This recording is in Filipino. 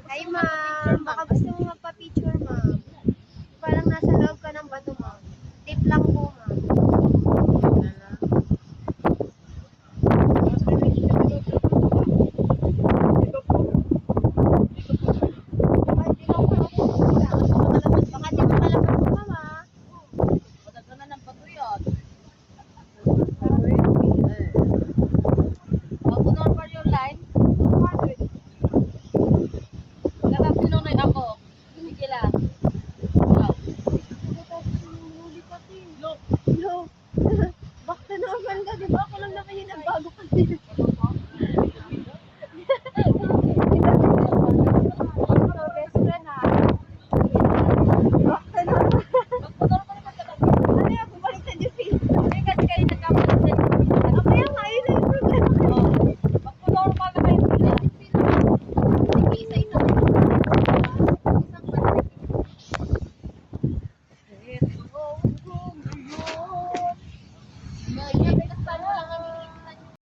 Hi, ma'am. Baka gusto mo magpa-picture, ma'am. Parang nasa loob ka ng bato, ma'am. Tip lang po, ma'am. Baka di mo palabas mo, ma'am, ah. Madagdagan ng bato yan. Ako normal yung line. Lahat pinunoy ako. Sige lang. Wow. Hello. Back to normal ka, di ba? Ako lang naman yung nagbago kasi. So, best friend, ha? Back to normal. Magpo-normal naman ka. Ano yung bumalik sa Jeffy? Hindi kasi kayo nagkamalit din. Ano kaya nga, yun ang problema ko. Magpo-normal na kayo. Sige, isa-isa. Isang balik.